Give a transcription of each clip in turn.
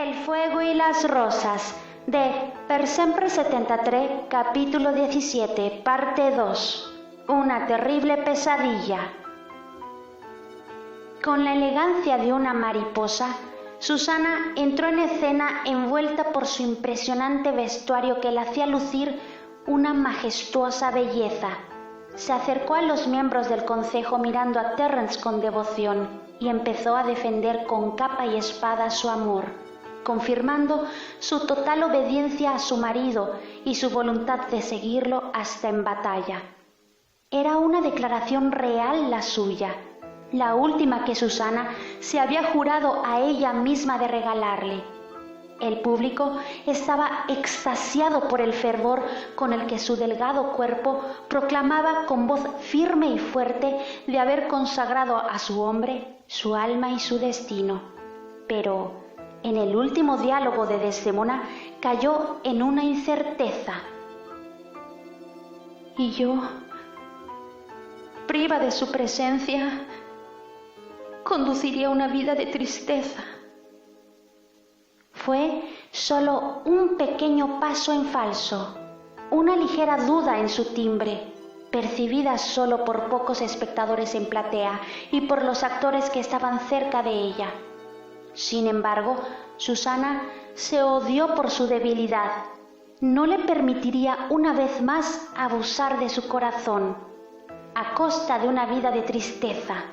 El fuego y las rosas, de Per sempre 73, capítulo 17, parte 2. Una terrible pesadilla. Con la elegancia de una mariposa, Susana entró en escena envuelta por su impresionante vestuario que la hacía lucir una majestuosa belleza. Se acercó a los miembros del concejo mirando a Terence con devoción y empezó a defender con capa y espada su amor, confirmando su total obediencia a su marido y su voluntad de seguirlo hasta en batalla. Era una declaración real la suya, la última que Susana se había jurado a ella misma de regalarle. El público estaba extasiado por el fervor con el que su delgado cuerpo proclamaba con voz firme y fuerte de haber consagrado a su hombre su alma y su destino. Pero en el último diálogo de Desdemona cayó en una incerteza. Y yo, priva de su presencia, conduciría una vida de tristeza. Fue solo un pequeño paso en falso, una ligera duda en su timbre, percibida solo por pocos espectadores en platea y por los actores que estaban cerca de ella. Sin embargo, Susana se odió por su debilidad. No le permitiría una vez más abusar de su corazón, a costa de una vida de tristeza.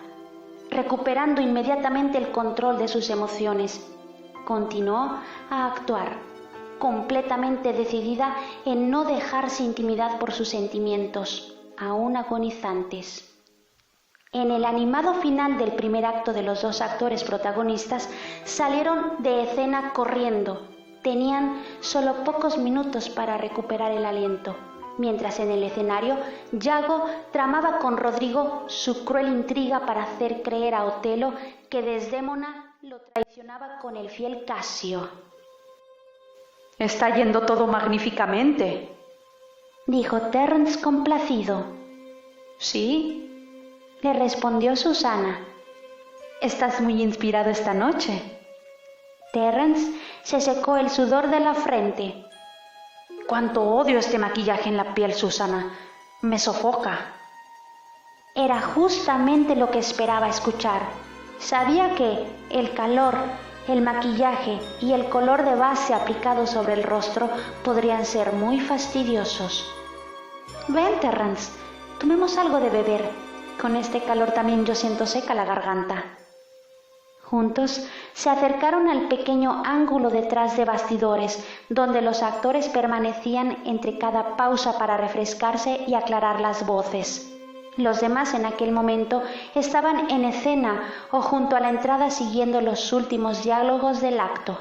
Recuperando inmediatamente el control de sus emociones, continuó a actuar, completamente decidida en no dejarse intimidar por sus sentimientos, aún agonizantes. En el animado final del primer acto de los dos actores protagonistas salieron de escena corriendo. Tenían solo pocos minutos para recuperar el aliento, mientras en el escenario Yago tramaba con Rodrigo su cruel intriga para hacer creer a Otelo que Desdémona lo traicionaba con el fiel Casio. «Está yendo todo magníficamente», dijo Terence complacido. «Sí», le respondió Susana. «Estás muy inspirado esta noche». Terence se secó el sudor de la frente. «Cuánto odio este maquillaje en la piel, Susana. Me sofoca». Era justamente lo que esperaba escuchar. Sabía que el calor, el maquillaje y el color de base aplicado sobre el rostro podrían ser muy fastidiosos. «Ven, Terence, tomemos algo de beber. Con este calor también yo siento seca la garganta». Juntos se acercaron al pequeño ángulo detrás de bastidores, donde los actores permanecían entre cada pausa para refrescarse y aclarar las voces. Los demás en aquel momento estaban en escena o junto a la entrada siguiendo los últimos diálogos del acto.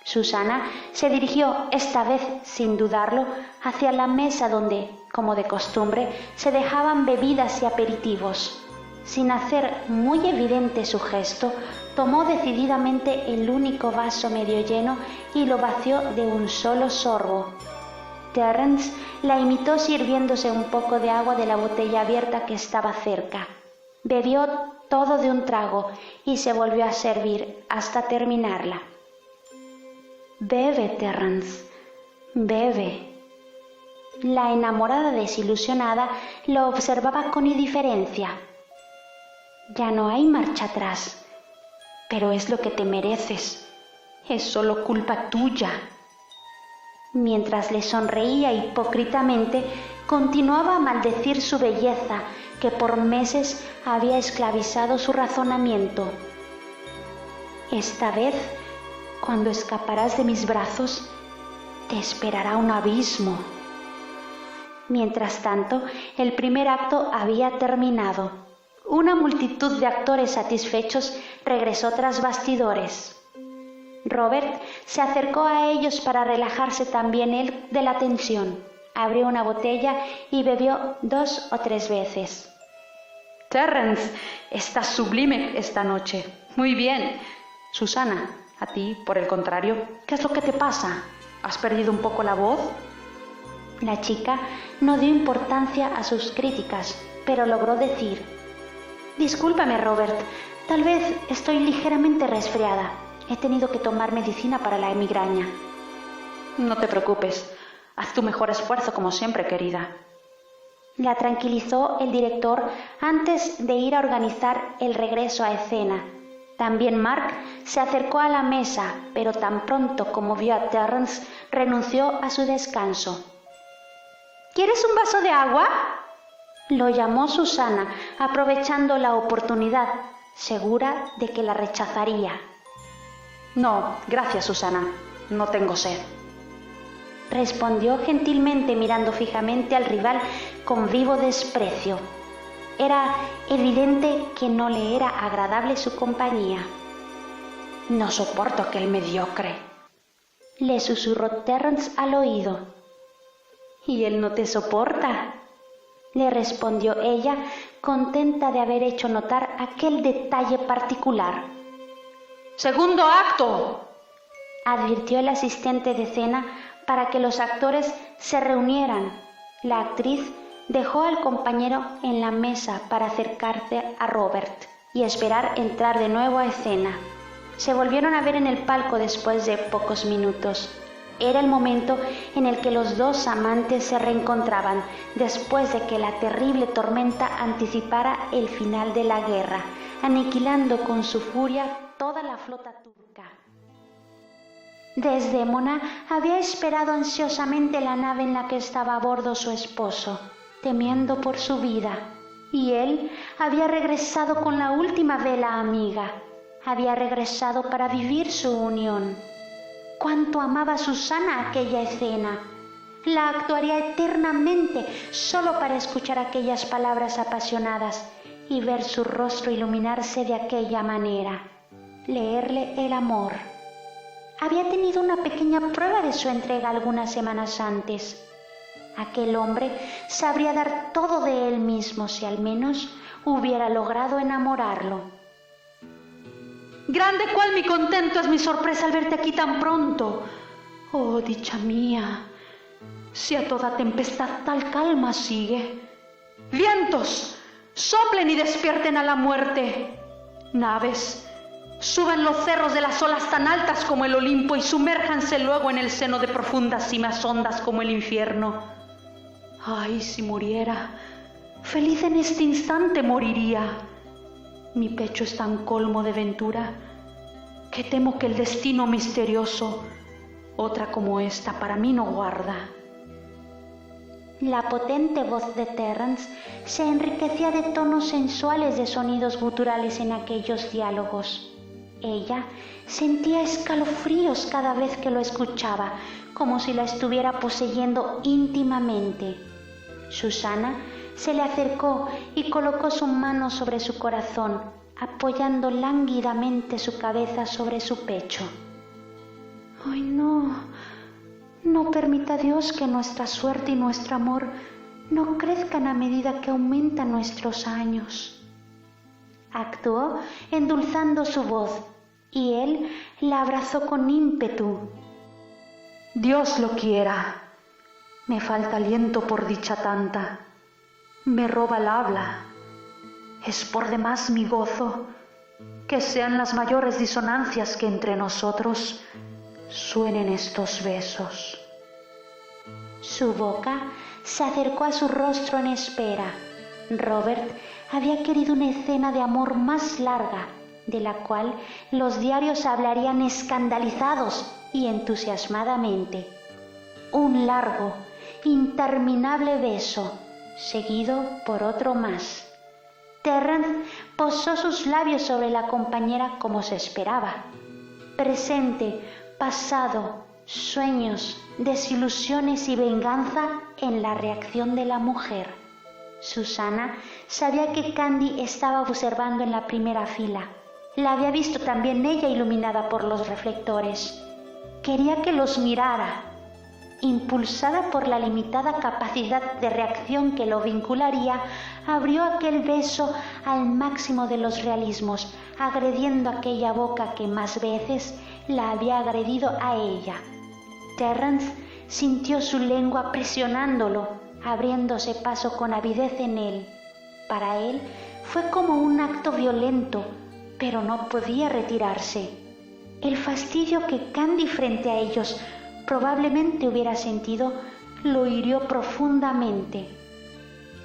Susana se dirigió, esta vez sin dudarlo, hacia la mesa donde, como de costumbre, se dejaban bebidas y aperitivos. Sin hacer muy evidente su gesto, tomó decididamente el único vaso medio lleno y lo vació de un solo sorbo. Terence la imitó sirviéndose un poco de agua de la botella abierta que estaba cerca. Bebió todo de un trago y se volvió a servir hasta terminarla. «Bebe, Terence, bebe». La enamorada desilusionada lo observaba con indiferencia. «Ya no hay marcha atrás, pero es lo que te mereces. Es solo culpa tuya». Mientras le sonreía hipócritamente, continuaba a maldecir su belleza, que por meses había esclavizado su razonamiento. «Esta vez, cuando escaparás de mis brazos, te esperará un abismo». Mientras tanto, el primer acto había terminado. Una multitud de actores satisfechos regresó tras bastidores. Robert se acercó a ellos para relajarse también él de la tensión. Abrió una botella y bebió 2 o 3 veces. «Terence, estás sublime esta noche. Muy bien. Susana, a ti, por el contrario, ¿qué es lo que te pasa? ¿Has perdido un poco la voz?» La chica no dio importancia a sus críticas, pero logró decir: «Discúlpame, Robert, tal vez estoy ligeramente resfriada. He tenido que tomar medicina para la migraña. No te preocupes. Haz tu mejor esfuerzo como siempre, querida. La tranquilizó el director antes de ir a organizar el regreso a escena. También Mark se acercó a la mesa, pero tan pronto como vio a Terrence, renunció a su descanso. ¿Quieres un vaso de agua?, lo llamó Susana, aprovechando la oportunidad, segura de que la rechazaría. No, gracias, Susana. No tengo sed. Respondió gentilmente, mirando fijamente al rival con vivo desprecio. Era evidente que no le era agradable su compañía. No soporto a aquel mediocre, le susurró Terrence al oído. ¿Y él no te soporta?, le respondió ella, contenta de haber hecho notar aquel detalle particular. ¡Segundo acto!, advirtió el asistente de escena para que los actores se reunieran. La actriz dejó al compañero en la mesa para acercarse a Robert y esperar entrar de nuevo a escena. Se volvieron a ver en el palco después de pocos minutos. Era el momento en el que los dos amantes se reencontraban, después de que la terrible tormenta anticipara el final de la guerra, aniquilando con su furia toda la flota turca. Desdémona había esperado ansiosamente la nave en la que estaba a bordo su esposo, temiendo por su vida, y él había regresado con la última vela amiga, había regresado para vivir su unión. Cuánto amaba Susana aquella escena. La actuaría eternamente solo para escuchar aquellas palabras apasionadas y ver su rostro iluminarse de aquella manera, leerle el amor. Había tenido una pequeña prueba de su entrega algunas semanas antes. Aquel hombre sabría dar todo de él mismo si al menos hubiera logrado enamorarlo. Grande cual mi contento es mi sorpresa al verte aquí tan pronto. Oh, dicha mía, si a toda tempestad tal calma sigue. Vientos, soplen y despierten a la muerte. Naves, suban los cerros de las olas tan altas como el Olimpo y sumérjanse luego en el seno de profundas cimas hondas como el infierno. Ay, si muriera, feliz en este instante moriría. Mi pecho es tan colmo de ventura que temo que el destino misterioso otra como esta para mí no guarda. La potente voz de Terrence se enriquecía de tonos sensuales, de sonidos guturales en aquellos diálogos. Ella sentía escalofríos cada vez que lo escuchaba, como si la estuviera poseyendo íntimamente. Susana se le acercó y colocó su mano sobre su corazón, apoyando lánguidamente su cabeza sobre su pecho. ¡Ay, no! No permita Dios que nuestra suerte y nuestro amor no crezcan a medida que aumentan nuestros años. Actuó endulzando su voz y él la abrazó con ímpetu. Dios lo quiera. Me falta aliento por dicha tanta. Me roba el habla. Es por demás mi gozo que sean las mayores disonancias que entre nosotros suenen estos besos. Su boca se acercó a su rostro en espera. Robert había querido una escena de amor más larga, de la cual los diarios hablarían escandalizados y entusiasmadamente. Un largo, interminable beso, seguido por otro más. Terrence posó sus labios sobre la compañera como se esperaba. Presente, pasado, sueños, desilusiones y venganza en la reacción de la mujer. Susana sabía que Candy estaba observando en la primera fila. La había visto también ella iluminada por los reflectores. Quería que los mirara. Impulsada por la limitada capacidad de reacción que lo vincularía, abrió aquel beso al máximo de los realismos, agrediendo aquella boca que más veces la había agredido a ella. Terrence sintió su lengua presionándolo, abriéndose paso con avidez en él. Para él fue como un acto violento, pero no podía retirarse. El fastidio que Candy frente a ellos probablemente hubiera sentido lo hirió profundamente.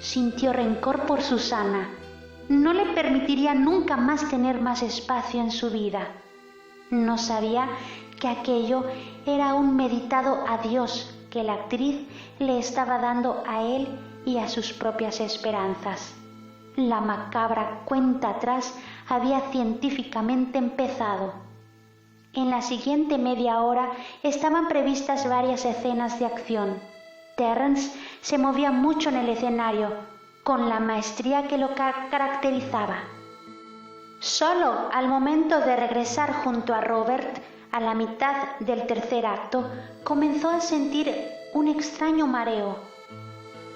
Sintió rencor por Susana. No le permitiría nunca más tener más espacio en su vida. No sabía que aquello era un meditado adiós que la actriz le estaba dando a él y a sus propias esperanzas. La macabra cuenta atrás había científicamente empezado. En la siguiente media hora estaban previstas varias escenas de acción. Terence se movía mucho en el escenario, con la maestría que lo caracterizaba. Solo al momento de regresar junto a Robert, a la mitad del tercer acto, comenzó a sentir un extraño mareo.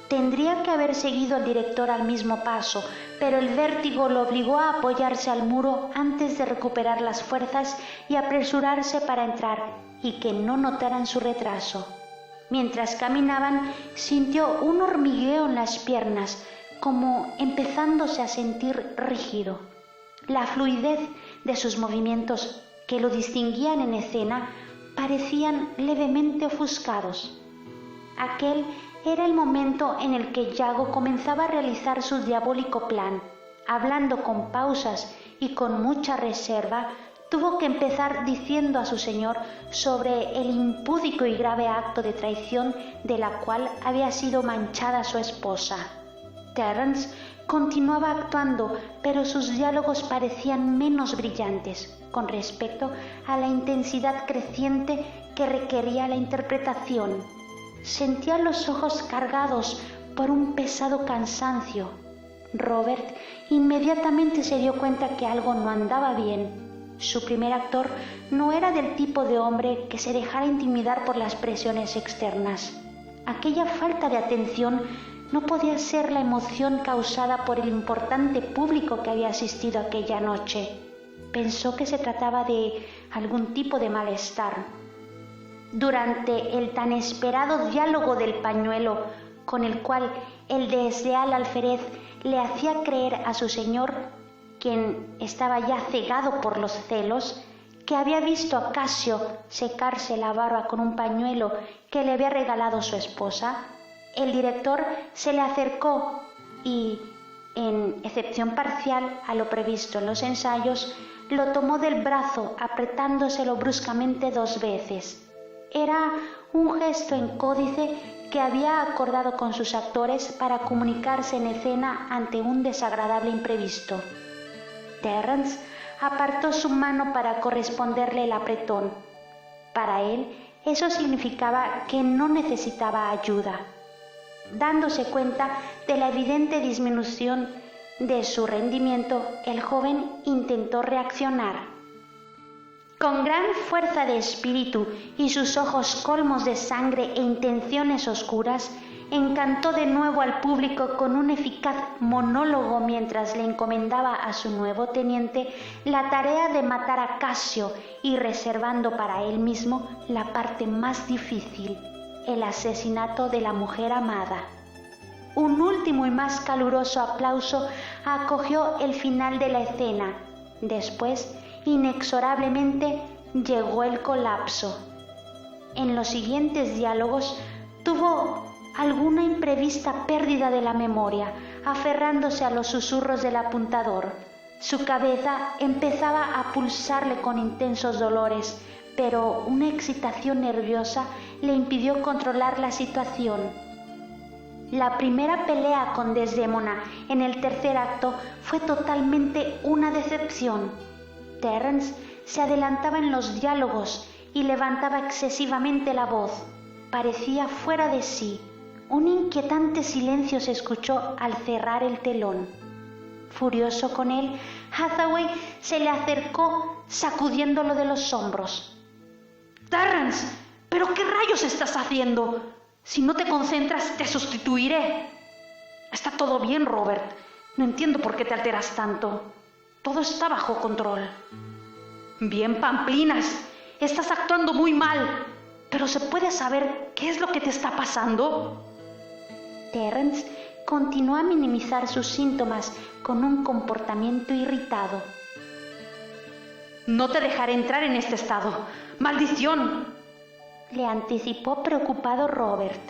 Tendría que haber seguido al director al mismo paso, pero el vértigo lo obligó a apoyarse al muro antes de recuperar las fuerzas y apresurarse para entrar y que no notaran su retraso. Mientras caminaban, sintió un hormigueo en las piernas, como empezándose a sentir rígido. La fluidez de sus movimientos, que lo distinguían en escena, parecían levemente ofuscados. Aquel era el momento en el que Yago comenzaba a realizar su diabólico plan. Hablando con pausas y con mucha reserva, tuvo que empezar diciendo a su señor sobre el impúdico y grave acto de traición de la cual había sido manchada su esposa. Terence continuaba actuando, pero sus diálogos parecían menos brillantes con respecto a la intensidad creciente que requería la interpretación. Sentía los ojos cargados por un pesado cansancio. Robert inmediatamente se dio cuenta que algo no andaba bien. Su primer actor no era del tipo de hombre que se dejara intimidar por las presiones externas. Aquella falta de atención no podía ser la emoción causada por el importante público que había asistido aquella noche. Pensó que se trataba de algún tipo de malestar. Durante el tan esperado diálogo del pañuelo, con el cual el desleal alférez le hacía creer a su señor, quien estaba ya cegado por los celos, que había visto a Casio secarse la barba con un pañuelo que le había regalado su esposa, el director se le acercó y, en excepción parcial a lo previsto en los ensayos, lo tomó del brazo apretándoselo bruscamente 2 veces. Era un gesto en códice que había acordado con sus actores para comunicarse en escena ante un desagradable imprevisto. Terence apartó su mano para corresponderle el apretón. Para él, eso significaba que no necesitaba ayuda. Dándose cuenta de la evidente disminución de su rendimiento, el joven intentó reaccionar. Con gran fuerza de espíritu y sus ojos colmos de sangre e intenciones oscuras, encantó de nuevo al público con un eficaz monólogo mientras le encomendaba a su nuevo teniente la tarea de matar a Casio y reservando para él mismo la parte más difícil, el asesinato de la mujer amada. Un último y más caluroso aplauso acogió el final de la escena. Después, inexorablemente, llegó el colapso. En los siguientes diálogos tuvo alguna imprevista pérdida de la memoria, aferrándose a los susurros del apuntador. Su cabeza empezaba a pulsarle con intensos dolores, pero una excitación nerviosa le impidió controlar la situación. La primera pelea con Desdémona en el tercer acto fue totalmente una decepción. Terence se adelantaba en los diálogos y levantaba excesivamente la voz. Parecía fuera de sí. Un inquietante silencio se escuchó al cerrar el telón. Furioso con él, Hathaway se le acercó sacudiéndolo de los hombros. «Terence, ¿pero qué rayos estás haciendo? Si no te concentras, te sustituiré». «Está todo bien, Robert. No entiendo por qué te alteras tanto. Todo está bajo control». «Bien, pamplinas. Estás actuando muy mal. ¿Pero se puede saber qué es lo que te está pasando?» Terence continuó a minimizar sus síntomas con un comportamiento irritado. No te dejaré entrar en este estado. ¡Maldición!, le anticipó preocupado Robert.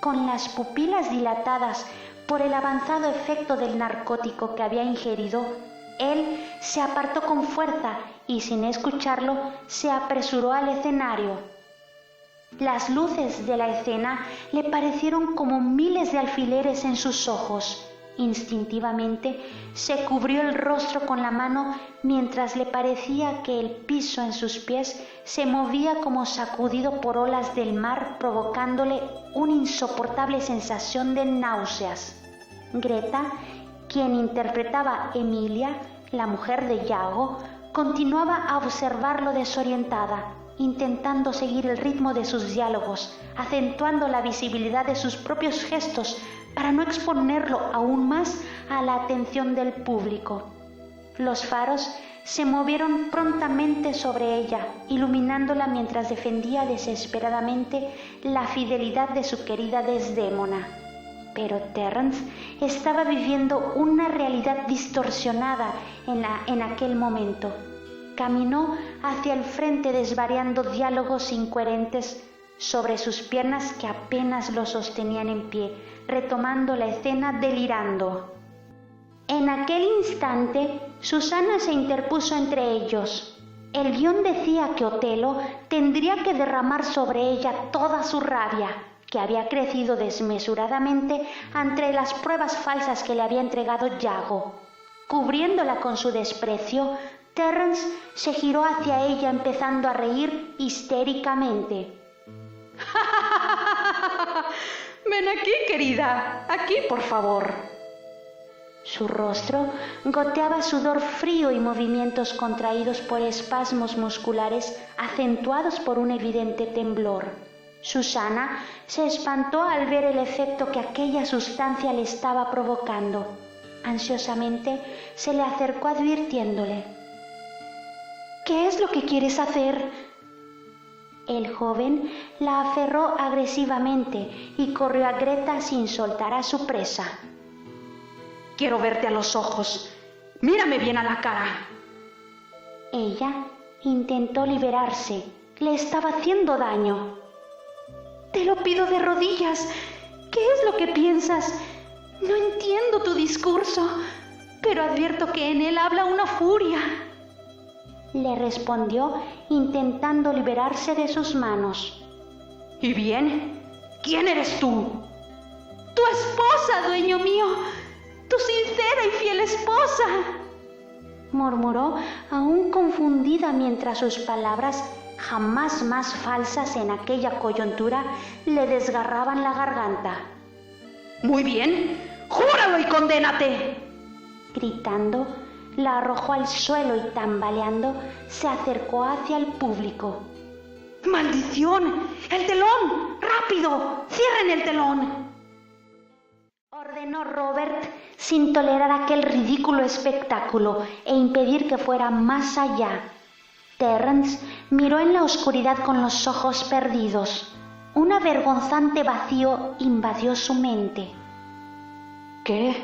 Con las pupilas dilatadas por el avanzado efecto del narcótico que había ingerido, él se apartó con fuerza y, sin escucharlo, se apresuró al escenario. Las luces de la escena le parecieron como miles de alfileres en sus ojos. Instintivamente se cubrió el rostro con la mano mientras le parecía que el piso en sus pies se movía como sacudido por olas del mar, provocándole una insoportable sensación de náuseas. Greta, quien interpretaba a Emilia, la mujer de Iago, continuaba a observarlo desorientada, intentando seguir el ritmo de sus diálogos, acentuando la visibilidad de sus propios gestos para no exponerlo aún más a la atención del público. Los faros se movieron prontamente sobre ella, iluminándola mientras defendía desesperadamente la fidelidad de su querida Desdémona. Pero Terence estaba viviendo una realidad distorsionada en aquel momento. Caminó hacia el frente desvariando diálogos incoherentes sobre sus piernas que apenas lo sostenían en pie, retomando la escena delirando. En aquel instante, Susana se interpuso entre ellos. El guión decía que Otelo tendría que derramar sobre ella toda su rabia, que había crecido desmesuradamente ante las pruebas falsas que le había entregado Iago. Cubriéndola con su desprecio, Terence se giró hacia ella empezando a reír histéricamente. Ven aquí, querida, aquí, por favor. Su rostro goteaba sudor frío y movimientos contraídos por espasmos musculares acentuados por un evidente temblor. Susana se espantó al ver el efecto que aquella sustancia le estaba provocando. Ansiosamente se le acercó advirtiéndole. ¿Qué es lo que quieres hacer? El joven la aferró agresivamente y corrió a Greta sin soltar a su presa. Quiero verte a los ojos. Mírame bien a la cara. Ella intentó liberarse. Le estaba haciendo daño. Te lo pido de rodillas. ¿Qué es lo que piensas? No entiendo tu discurso, pero advierto que en él habla una furia. Le respondió intentando liberarse de sus manos. ¿Y bien? ¿Quién eres tú? Tu esposa, dueño mío. Tu sincera y fiel esposa, murmuró aún confundida mientras sus palabras, jamás más falsas en aquella coyuntura, le desgarraban la garganta. Muy bien, júralo y condénate. Gritando, la arrojó al suelo y tambaleando se acercó hacia el público. ¡Maldición! ¡El telón! ¡Rápido! ¡Cierren el telón!, ordenó Robert, sin tolerar aquel ridículo espectáculo e impedir que fuera más allá. Terence miró en la oscuridad con los ojos perdidos. Un avergonzante vacío invadió su mente. ¿Qué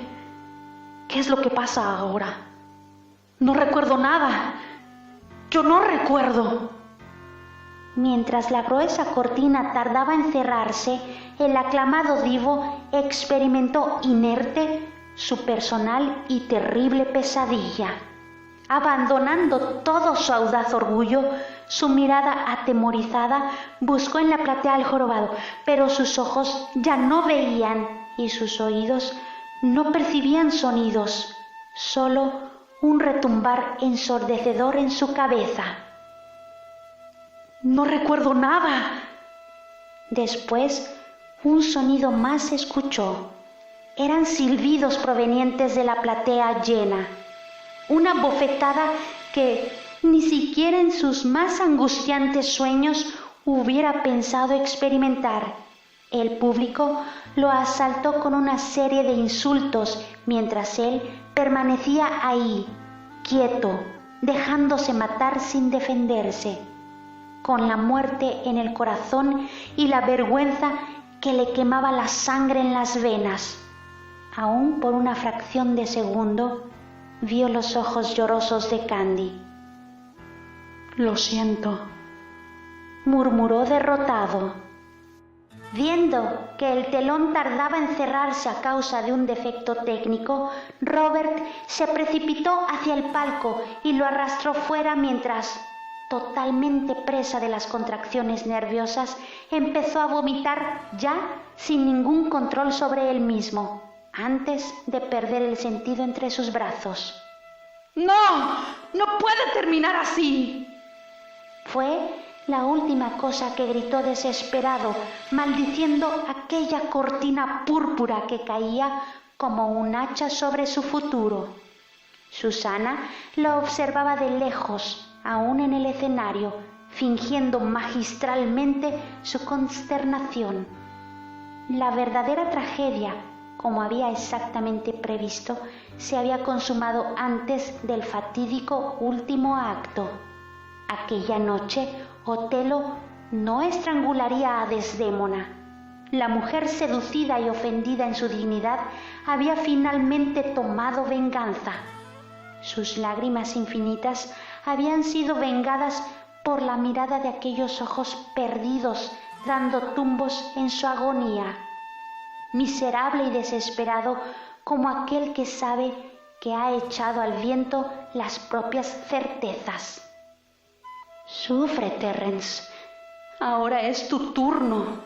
es lo que pasa ahora? No recuerdo nada. Yo no recuerdo. Mientras la gruesa cortina tardaba en cerrarse, el aclamado divo experimentó inerte su personal y terrible pesadilla. Abandonando todo su audaz orgullo, su mirada atemorizada buscó en la platea al jorobado, pero sus ojos ya no veían y sus oídos no percibían sonidos, solo un retumbar ensordecedor en su cabeza. No recuerdo nada. Después, un sonido más se escuchó. Eran silbidos provenientes de la platea llena. Una bofetada que ni siquiera en sus más angustiantes sueños hubiera pensado experimentar. El público lo asaltó con una serie de insultos mientras él permanecía ahí, quieto, dejándose matar sin defenderse, con la muerte en el corazón y la vergüenza que le quemaba la sangre en las venas. Aún por una fracción de segundo, vio los ojos llorosos de Candy. Lo siento, murmuró derrotado. Viendo que el telón tardaba en cerrarse a causa de un defecto técnico, Robert se precipitó hacia el palco y lo arrastró fuera mientras, totalmente presa de las contracciones nerviosas, empezó a vomitar ya sin ningún control sobre él mismo, antes de perder el sentido entre sus brazos. ¡No! ¡No puede terminar así! Fue la última cosa que gritó desesperado, maldiciendo aquella cortina púrpura que caía como un hacha sobre su futuro. Susana lo observaba de lejos, aún en el escenario, fingiendo magistralmente su consternación. La verdadera tragedia, como había exactamente previsto, se había consumado antes del fatídico último acto. Aquella noche, Otelo no estrangularía a Desdémona. La mujer seducida y ofendida en su dignidad había finalmente tomado venganza. Sus lágrimas infinitas habían sido vengadas por la mirada de aquellos ojos perdidos, dando tumbos en su agonía. Miserable y desesperado como aquel que sabe que ha echado al viento las propias certezas. Sufre, Terrence. Ahora es tu turno.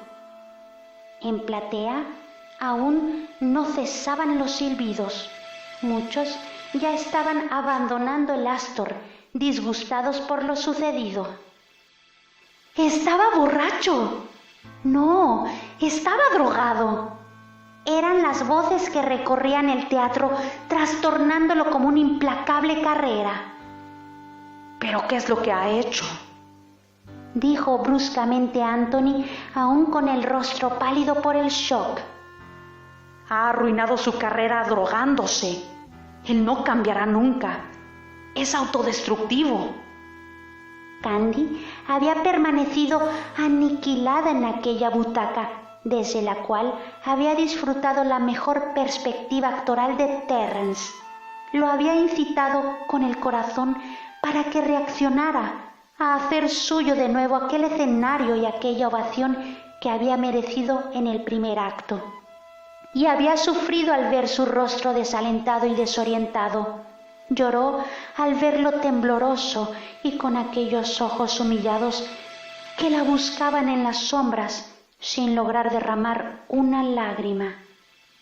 En platea aún no cesaban los silbidos. Muchos ya estaban abandonando el Astor, disgustados por lo sucedido. ¡Estaba borracho! No, estaba drogado. Eran las voces que recorrían el teatro, trastornándolo como una implacable carrera. ¿Pero qué es lo que ha hecho?, dijo bruscamente Anthony, aún con el rostro pálido por el shock. Ha arruinado su carrera drogándose. Él no cambiará nunca. Es autodestructivo. Candy había permanecido aniquilada en aquella butaca, desde la cual había disfrutado la mejor perspectiva actoral de Terrence. Lo había incitado con el corazón para que reaccionara, a hacer suyo de nuevo aquel escenario y aquella ovación que había merecido en el primer acto. Y había sufrido al ver su rostro desalentado y desorientado. Lloró al verlo tembloroso y con aquellos ojos humillados que la buscaban en las sombras sin lograr derramar una lágrima.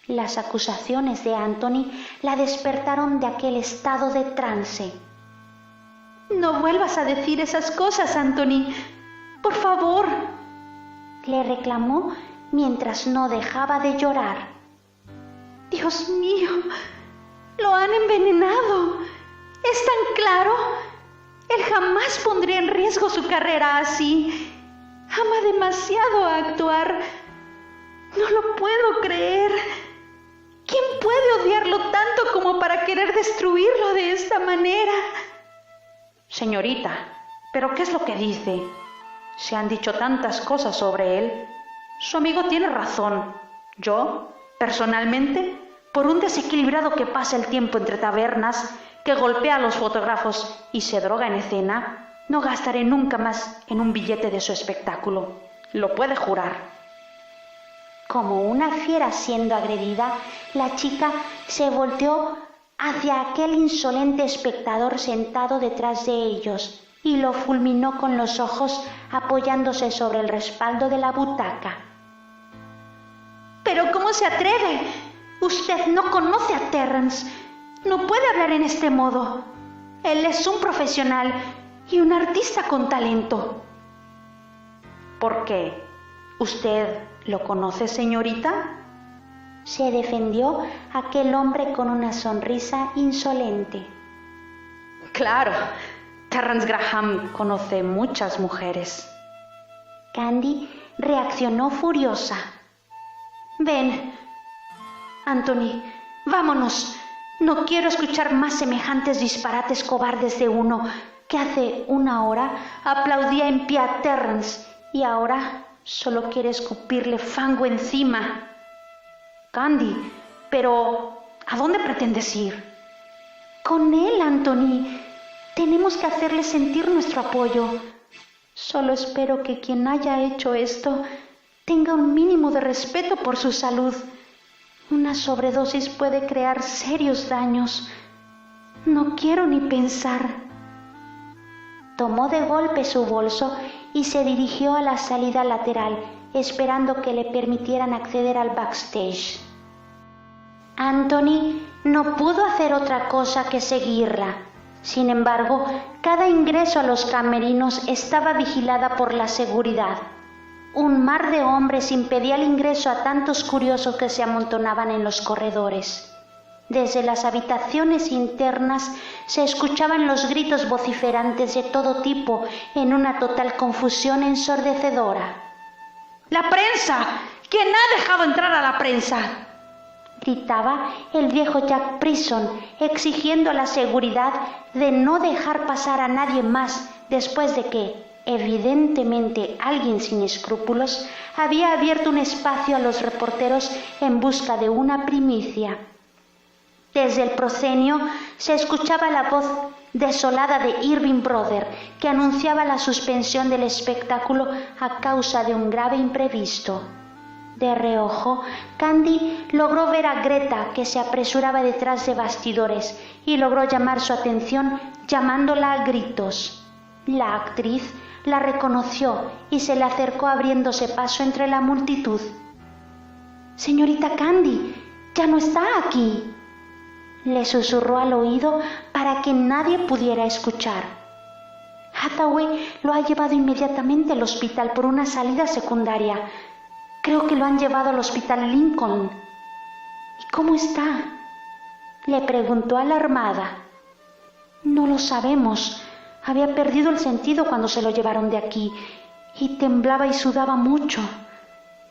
Las acusaciones de Anthony la despertaron de aquel estado de trance. No vuelvas a decir esas cosas, Anthony. Por favor, le reclamó mientras no dejaba de llorar. Dios mío, lo han envenenado. ¿Es tan claro? Él jamás pondría en riesgo su carrera así. Ama demasiado a actuar. No lo puedo creer. ¿Quién puede odiarlo tanto como para querer destruirlo de esta manera? Señorita, ¿pero qué es lo que dice? Se han dicho tantas cosas sobre él. Su amigo tiene razón. Yo, personalmente, por un desequilibrado que pasa el tiempo entre tabernas, que golpea a los fotógrafos y se droga en escena, no gastaré nunca más en un billete de su espectáculo. Lo puede jurar. Como una fiera siendo agredida, la chica se volteó hacia aquel insolente espectador sentado detrás de ellos y lo fulminó con los ojos apoyándose sobre el respaldo de la butaca. ¿Pero cómo se atreve? Usted no conoce a Terrence. No puede hablar en este modo. Él es un profesional y un artista con talento. ¿Por qué? ¿Usted lo conoce, señorita? Se defendió aquel hombre con una sonrisa insolente. Claro, Terrence Graham conoce muchas mujeres. Candy reaccionó furiosa. Ven, Anthony, vámonos. No quiero escuchar más semejantes disparates cobardes de uno que hace una hora aplaudía en pie a Terrence y ahora solo quiere escupirle fango encima. Candy, pero ¿a dónde pretendes ir? Con él, Anthony. Tenemos que hacerle sentir nuestro apoyo. Solo espero que quien haya hecho esto tenga un mínimo de respeto por su salud. Una sobredosis puede crear serios daños. No quiero ni pensar. Tomó de golpe su bolso y se dirigió a la salida lateral, esperando que le permitieran acceder al backstage. Anthony no pudo hacer otra cosa que seguirla. Sin embargo, cada ingreso a los camerinos estaba vigilada por la seguridad. Un mar de hombres impedía el ingreso a tantos curiosos que se amontonaban en los corredores. Desde las habitaciones internas se escuchaban los gritos vociferantes de todo tipo en una total confusión ensordecedora. ¡La prensa! ¿Quién ha dejado entrar a la prensa?, gritaba el viejo Jack Prison, exigiendo a la seguridad de no dejar pasar a nadie más después de que, evidentemente alguien sin escrúpulos, había abierto un espacio a los reporteros en busca de una primicia. Desde el proscenio se escuchaba la voz desolada de Irving Brother, que anunciaba la suspensión del espectáculo a causa de un grave imprevisto. De reojo, Candy logró ver a Greta, que se apresuraba detrás de bastidores, y logró llamar su atención llamándola a gritos. La actriz la reconoció y se le acercó abriéndose paso entre la multitud. «Señorita Candy, ya no está aquí», le susurró al oído para que nadie pudiera escuchar. «Hathaway lo ha llevado inmediatamente al hospital por una salida secundaria. Creo que lo han llevado al hospital Lincoln». «¿Y cómo está?», le preguntó alarmada. «No lo sabemos. Había perdido el sentido cuando se lo llevaron de aquí y temblaba y sudaba mucho.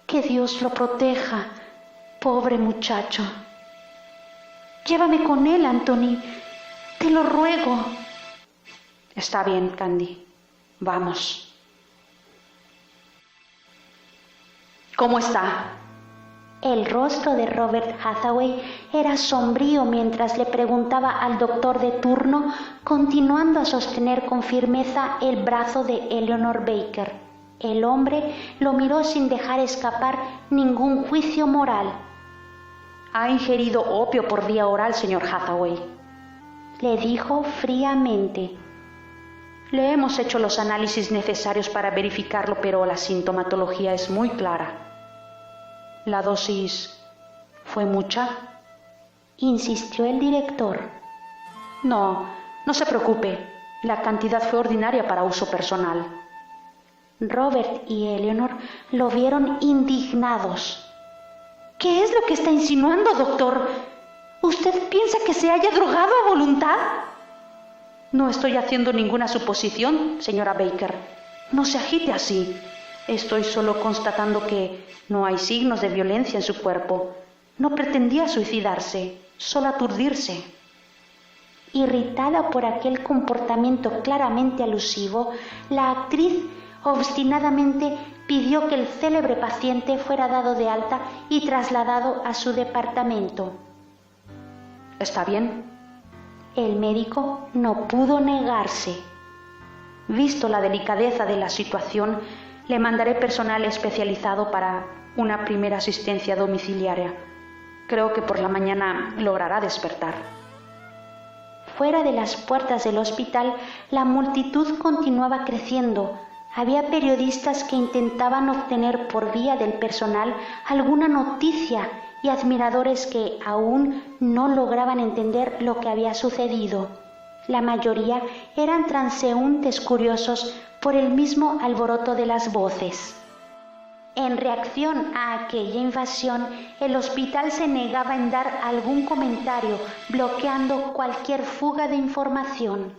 Que Dios lo proteja, pobre muchacho». «Llévame con él, Anthony. Te lo ruego». «Está bien, Candy. Vamos». «¿Cómo está?». El rostro de Robert Hathaway era sombrío mientras le preguntaba al doctor de turno, continuando a sostener con firmeza el brazo de Eleanor Baker. El hombre lo miró sin dejar escapar ningún juicio moral. «Ha ingerido opio por vía oral, señor Hathaway», le dijo fríamente. «Le hemos hecho los análisis necesarios para verificarlo, pero la sintomatología es muy clara». «¿La dosis fue mucha?», insistió el director. No se preocupe. La cantidad fue ordinaria para uso personal». Robert y Eleanor lo vieron indignados. «¿Qué es lo que está insinuando, doctor? ¿Usted piensa que se haya drogado a voluntad?». «No estoy haciendo ninguna suposición, señora Baker. No se agite así. Estoy solo constatando que no hay signos de violencia en su cuerpo. No pretendía suicidarse, solo aturdirse». Irritada por aquel comportamiento claramente alusivo, la actriz obstinadamente pidió que el célebre paciente fuera dado de alta y trasladado a su departamento. «¿Está bien?». El médico no pudo negarse. «Visto la delicadeza de la situación, le mandaré personal especializado para una primera asistencia domiciliaria. Creo que por la mañana logrará despertar». Fuera de las puertas del hospital, la multitud continuaba creciendo. Había periodistas que intentaban obtener por vía del personal alguna noticia y admiradores que aún no lograban entender lo que había sucedido. La mayoría eran transeúntes curiosos por el mismo alboroto de las voces. En reacción a aquella invasión, el hospital se negaba en dar algún comentario, bloqueando cualquier fuga de información.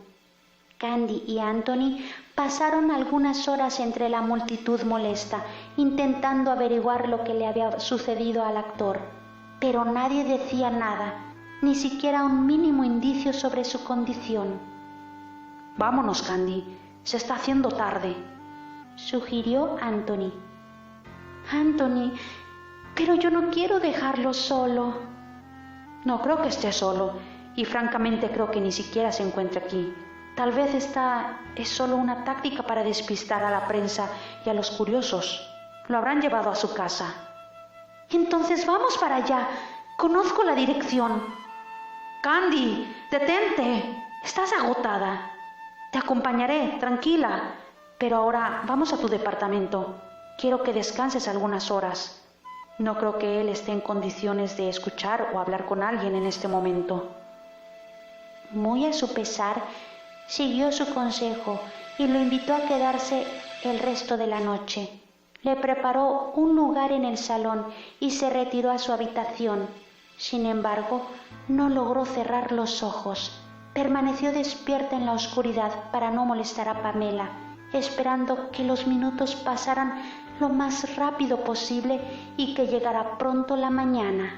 Candy y Anthony pasaron algunas horas entre la multitud molesta, intentando averiguar lo que le había sucedido al actor, pero nadie decía nada, ni siquiera un mínimo indicio sobre su condición. «Vámonos, Candy, se está haciendo tarde», sugirió Anthony. «Anthony, pero yo no quiero dejarlo solo». «No creo que esté solo, y francamente creo que ni siquiera se encuentra aquí. Tal vez esta es solo una táctica para despistar a la prensa y a los curiosos. Lo habrán llevado a su casa. Entonces vamos para allá. Conozco la dirección. Candy, detente. Estás agotada. Te acompañaré, tranquila. Pero ahora vamos a tu departamento. Quiero que descanses algunas horas. No creo que él esté en condiciones de escuchar o hablar con alguien en este momento. Muy a su pesar, siguió su consejo y lo invitó a quedarse el resto de la noche. Le preparó un lugar en el salón y se retiró a su habitación. Sin embargo, no logró cerrar los ojos. Permaneció despierta en la oscuridad para no molestar a Pamela, esperando que los minutos pasaran lo más rápido posible y que llegara pronto la mañana.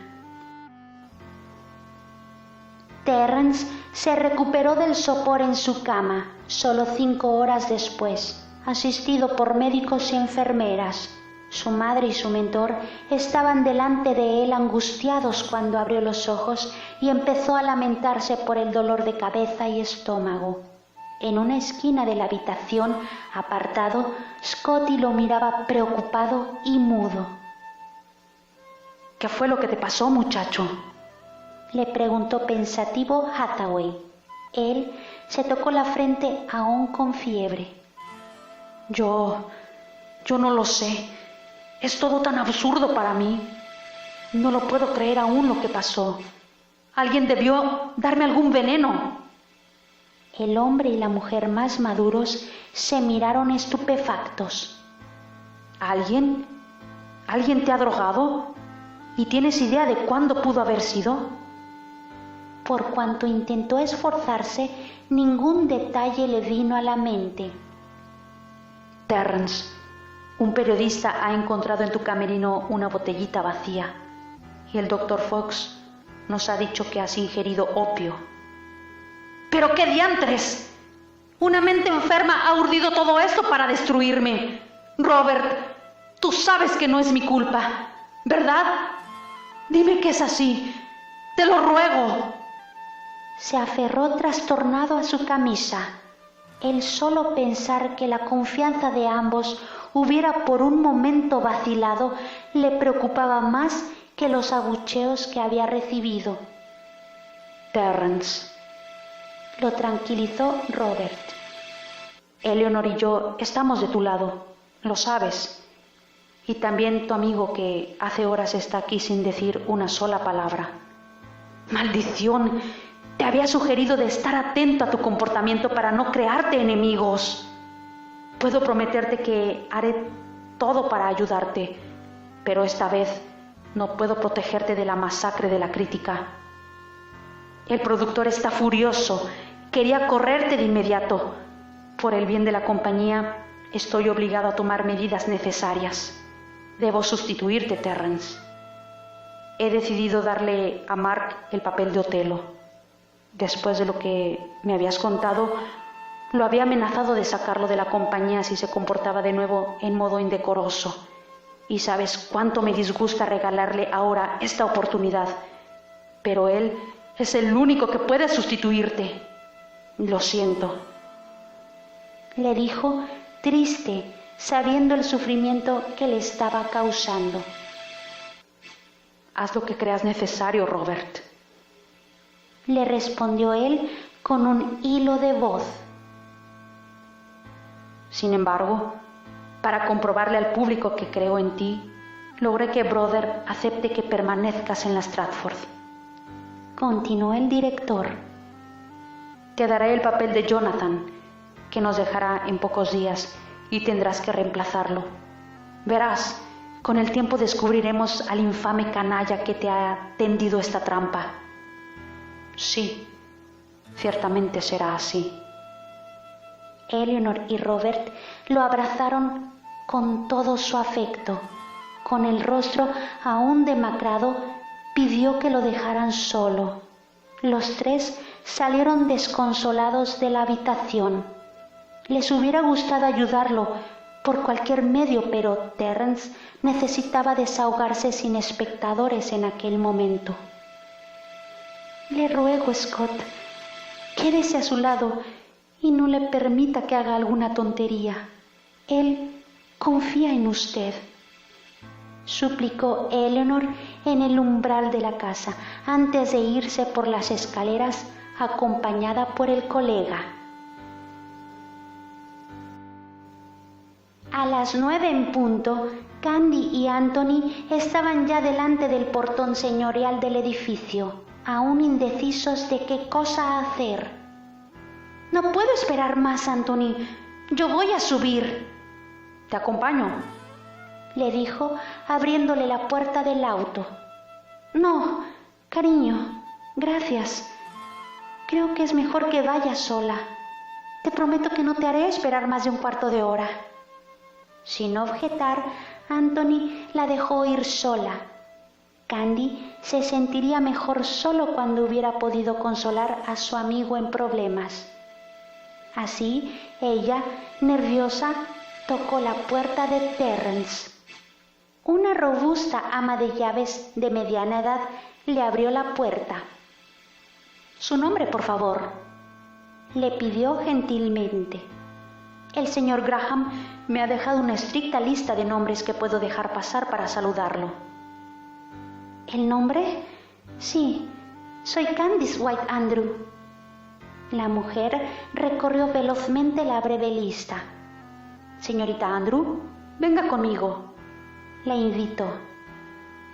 Terrence se recuperó del sopor en su cama, solo 5 horas después, asistido por médicos y enfermeras. Su madre y su mentor estaban delante de él angustiados cuando abrió los ojos y empezó a lamentarse por el dolor de cabeza y estómago. En una esquina de la habitación, apartado, Scotty lo miraba preocupado y mudo. ¿Qué fue lo que te pasó, muchacho?, le preguntó pensativo Hathaway. Él se tocó la frente aún con fiebre. Yo no lo sé. Es todo tan absurdo para mí. No lo puedo creer aún lo que pasó. Alguien debió darme algún veneno. El hombre y la mujer más maduros se miraron estupefactos. ¿Alguien? ¿Alguien te ha drogado? ¿Y tienes idea de cuándo pudo haber sido? Por cuanto intentó esforzarse, ningún detalle le vino a la mente. Terrence, un periodista ha encontrado en tu camerino una botellita vacía y el Dr. Fox nos ha dicho que has ingerido opio. ¡Pero qué diantres! Una mente enferma ha urdido todo esto para destruirme. Robert, tú sabes que no es mi culpa, ¿verdad? Dime que es así. Te lo ruego. Se aferró trastornado a su camisa. El solo pensar que la confianza de ambos hubiera por un momento vacilado le preocupaba más que los abucheos que había recibido. Terrence, lo tranquilizó Robert. Eleanor y yo estamos de tu lado, lo sabes. Y también tu amigo que hace horas está aquí sin decir una sola palabra. ¡Maldición! Te había sugerido de estar atento a tu comportamiento para no crearte enemigos. Puedo prometerte que haré todo para ayudarte, pero esta vez no puedo protegerte de la masacre de la crítica. El productor está furioso. Quería correrte de inmediato. Por el bien de la compañía, estoy obligado a tomar medidas necesarias. Debo sustituirte, Terrence. He decidido darle a Mark el papel de Otelo. Después de lo que me habías contado, lo había amenazado de sacarlo de la compañía si se comportaba de nuevo en modo indecoroso. Y sabes cuánto me disgusta regalarle ahora esta oportunidad. Pero él es el único que puede sustituirte. Lo siento. Le dijo, triste, sabiendo el sufrimiento que le estaba causando. Haz lo que creas necesario, Robert. Le respondió él con un hilo de voz. Sin embargo, para comprobarle al público que creo en ti, logré que Brother acepte que permanezcas en la Stratford. Continuó el director. Te daré el papel de Jonathan, que nos dejará en pocos días y tendrás que reemplazarlo. Verás, con el tiempo descubriremos al infame canalla que te ha tendido esta trampa. Sí, ciertamente será así. Eleanor y Robert lo abrazaron con todo su afecto. Con el rostro aún demacrado, pidió que lo dejaran solo. Los tres salieron desconsolados de la habitación. Les hubiera gustado ayudarlo por cualquier medio, pero Terrence necesitaba desahogarse sin espectadores en aquel momento. Le ruego, Scott, quédese a su lado y no le permita que haga alguna tontería. Él confía en usted, suplicó Eleanor en el umbral de la casa antes de irse por las escaleras acompañada por el colega. A las 9 en punto, Candy y Anthony estaban ya delante del portón señorial del edificio, aún indecisos de qué cosa hacer. No puedo esperar más, Anthony. Yo voy a subir. Te acompaño, le dijo, abriéndole la puerta del auto. No, cariño, gracias. Creo que es mejor que vayas sola. Te prometo que no te haré esperar más de un cuarto de hora. Sin objetar, Anthony la dejó ir sola. Candy se sentiría mejor solo cuando hubiera podido consolar a su amigo en problemas. Así, ella, nerviosa, tocó la puerta de Terrence. Una robusta ama de llaves de mediana edad le abrió la puerta. «Su nombre, por favor», le pidió gentilmente. «El señor Graham me ha dejado una estricta lista de nombres que puedo dejar pasar para saludarlo». ¿El nombre? Sí, soy Candice White Andrew. La mujer recorrió velozmente la breve lista. «Señorita Andrew, venga conmigo», la invitó.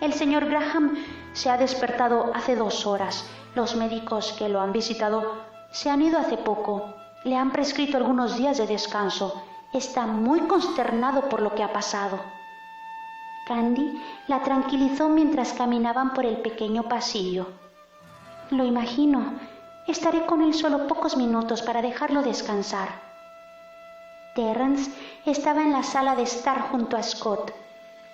«El señor Graham se ha despertado hace 2 horas. Los médicos que lo han visitado se han ido hace poco. Le han prescrito algunos días de descanso. Está muy consternado por lo que ha pasado». Candy la tranquilizó mientras caminaban por el pequeño pasillo. «Lo imagino. Estaré con él solo pocos minutos para dejarlo descansar». Terrence estaba en la sala de estar junto a Scott.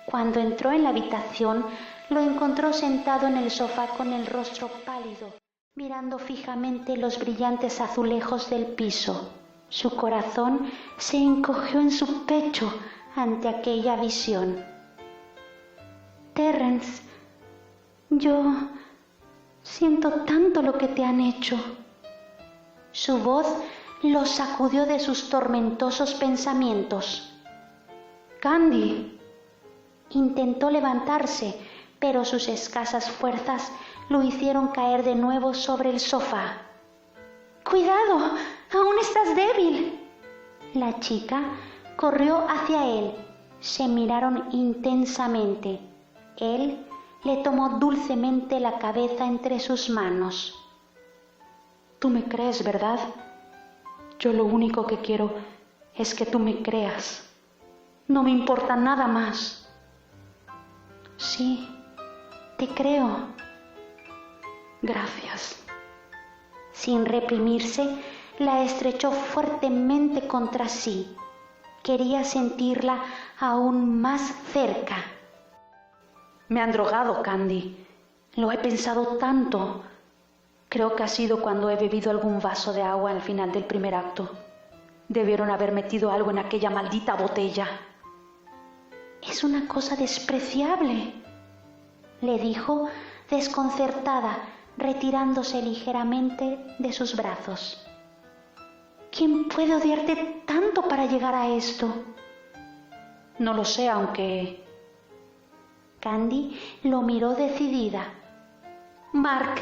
Cuando entró en la habitación, lo encontró sentado en el sofá con el rostro pálido, mirando fijamente los brillantes azulejos del piso. Su corazón se encogió en su pecho ante aquella visión. «Terrence, yo siento tanto lo que te han hecho». Su voz lo sacudió de sus tormentosos pensamientos. «Candy». Intentó levantarse, pero sus escasas fuerzas lo hicieron caer de nuevo sobre el sofá. «Cuidado, aún estás débil». La chica corrió hacia él. Se miraron intensamente. Él le tomó dulcemente la cabeza entre sus manos. «Tú me crees, ¿verdad? Yo lo único que quiero es que tú me creas. No me importa nada más». «Sí, te creo». «Gracias». Sin reprimirse, la estrechó fuertemente contra sí. Quería sentirla aún más cerca. «Me han drogado, Candy. Lo he pensado tanto. Creo que ha sido cuando he bebido algún vaso de agua al final del primer acto. Debieron haber metido algo en aquella maldita botella». «Es una cosa despreciable», le dijo desconcertada, retirándose ligeramente de sus brazos. «¿Quién puede odiarte tanto para llegar a esto?» «No lo sé, aunque...» Candy lo miró decidida. «Mark,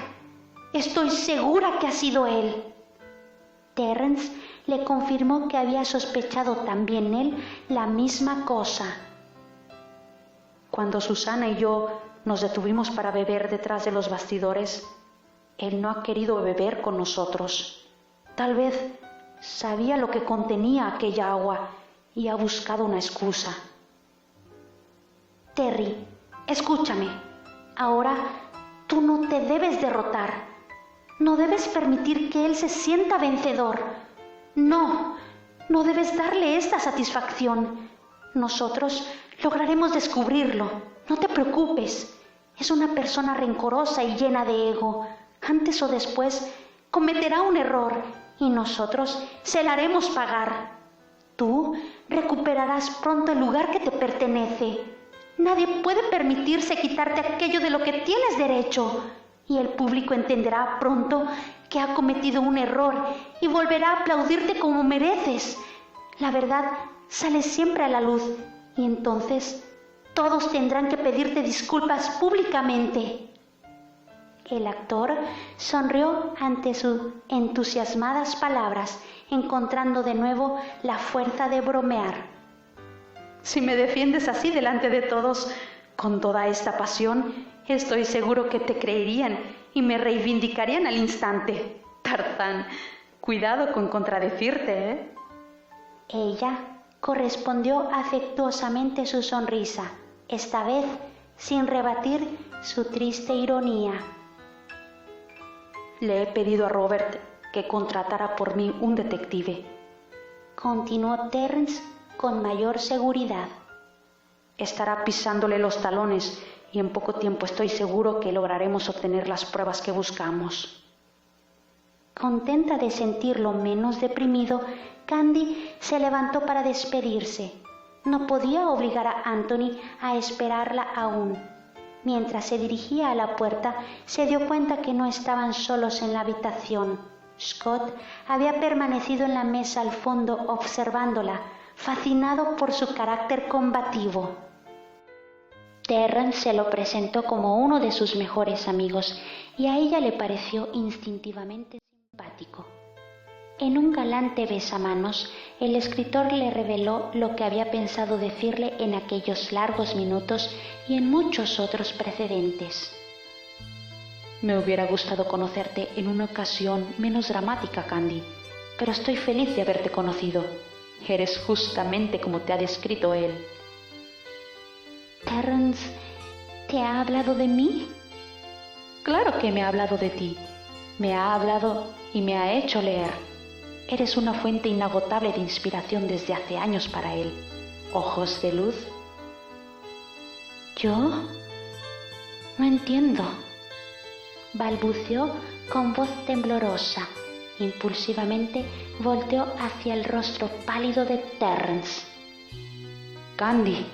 estoy segura que ha sido él». Terrence le confirmó que había sospechado también él la misma cosa. «Cuando Susana y yo nos detuvimos para beber detrás de los bastidores, él no ha querido beber con nosotros. Tal vez sabía lo que contenía aquella agua y ha buscado una excusa». «Terry, escúchame. Ahora tú no te debes derrotar. No debes permitir que él se sienta vencedor. No debes darle esta satisfacción. Nosotros lograremos descubrirlo. No te preocupes. Es una persona rencorosa y llena de ego. Antes o después cometerá un error y nosotros se la haremos pagar. Tú recuperarás pronto el lugar que te pertenece. Nadie puede permitirse quitarte aquello de lo que tienes derecho. Y el público entenderá pronto que ha cometido un error y volverá a aplaudirte como mereces. La verdad sale siempre a la luz y entonces todos tendrán que pedirte disculpas públicamente. El actor sonrió ante sus entusiasmadas palabras, encontrando de nuevo la fuerza de bromear. Si me defiendes así delante de todos, con toda esta pasión, estoy seguro que te creerían y me reivindicarían al instante. Tarzán, cuidado con contradecirte, ¿eh? Ella correspondió afectuosamente su sonrisa, esta vez sin rebatir su triste ironía. Le he pedido a Robert que contratara por mí un detective, continuó Terence con mayor seguridad. Estará pisándole los talones y en poco tiempo estoy seguro que lograremos obtener las pruebas que buscamos. Contenta de sentirlo menos deprimido, Candy se levantó para despedirse. No podía obligar a Anthony a esperarla aún. Mientras se dirigía a la puerta, se dio cuenta que no estaban solos en la habitación. Scott había permanecido en la mesa al fondo observándola, fascinado por su carácter combativo. Terence se lo presentó como uno de sus mejores amigos y a ella le pareció instintivamente simpático. En un galante besamanos, el escritor le reveló lo que había pensado decirle en aquellos largos minutos y en muchos otros precedentes. Me hubiera gustado conocerte en una ocasión menos dramática, Candy, pero estoy feliz de haberte conocido. Eres justamente como te ha descrito él. Terence, ¿te ha hablado de mí? Claro que me ha hablado de ti. Me ha hablado y me ha hecho leer. Eres una fuente inagotable de inspiración desde hace años para él. Ojos de luz. ¿Yo? No entiendo. Balbuceó con voz temblorosa. Impulsivamente volteó hacia el rostro pálido de Terence. Candy.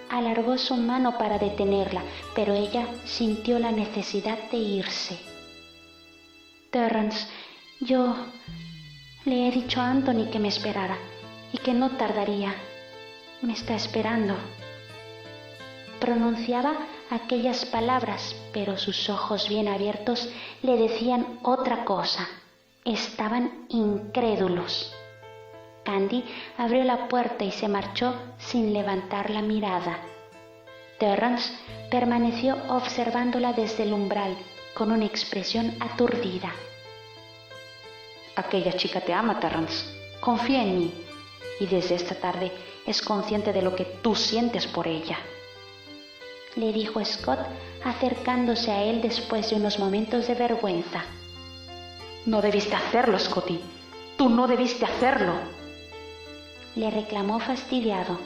Alargó su mano para detenerla, pero ella sintió la necesidad de irse. Terence, yo le he dicho a Anthony que me esperara y que no tardaría. Me está esperando. Pronunciaba aquellas palabras, pero sus ojos bien abiertos le decían otra cosa. Estaban incrédulos. Candy abrió la puerta y se marchó sin levantar la mirada. Terence permaneció observándola desde el umbral con una expresión aturdida. Aquella chica te ama, Terence. Confía en mí y desde esta tarde es consciente de lo que tú sientes por ella, le dijo Scott acercándose a él después de unos momentos de vergüenza. No debiste hacerlo, Scotty. Tú no debiste hacerlo, le reclamó fastidiado.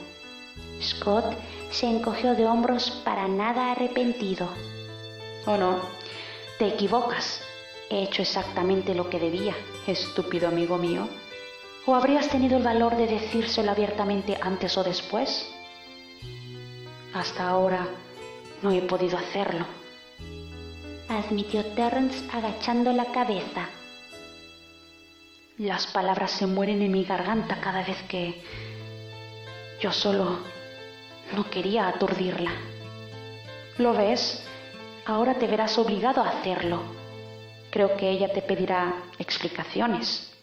Scott se encogió de hombros para nada arrepentido. Oh no, te equivocas. He hecho exactamente lo que debía, estúpido amigo mío. ¿O habrías tenido el valor de decírselo abiertamente antes o después? Hasta ahora no he podido hacerlo, admitió Terence agachando la cabeza. Las palabras se mueren en mi garganta cada vez que... Yo solo no quería aturdirla. ¿Lo ves? Ahora te verás obligado a hacerlo. Creo que ella te pedirá explicaciones.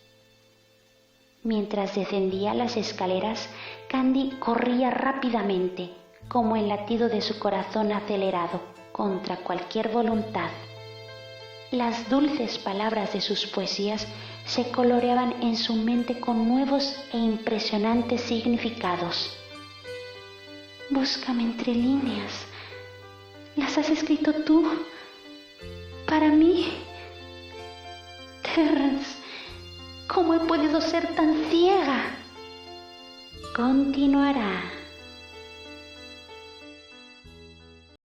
Mientras descendía las escaleras, Candy corría rápidamente, como el latido de su corazón acelerado, contra cualquier voluntad. Las dulces palabras de sus poesías se coloreaban en su mente con nuevos e impresionantes significados. Búscame entre líneas. ¿Las has escrito tú? ¿Para mí? Terence, ¿cómo he podido ser tan ciega? Continuará.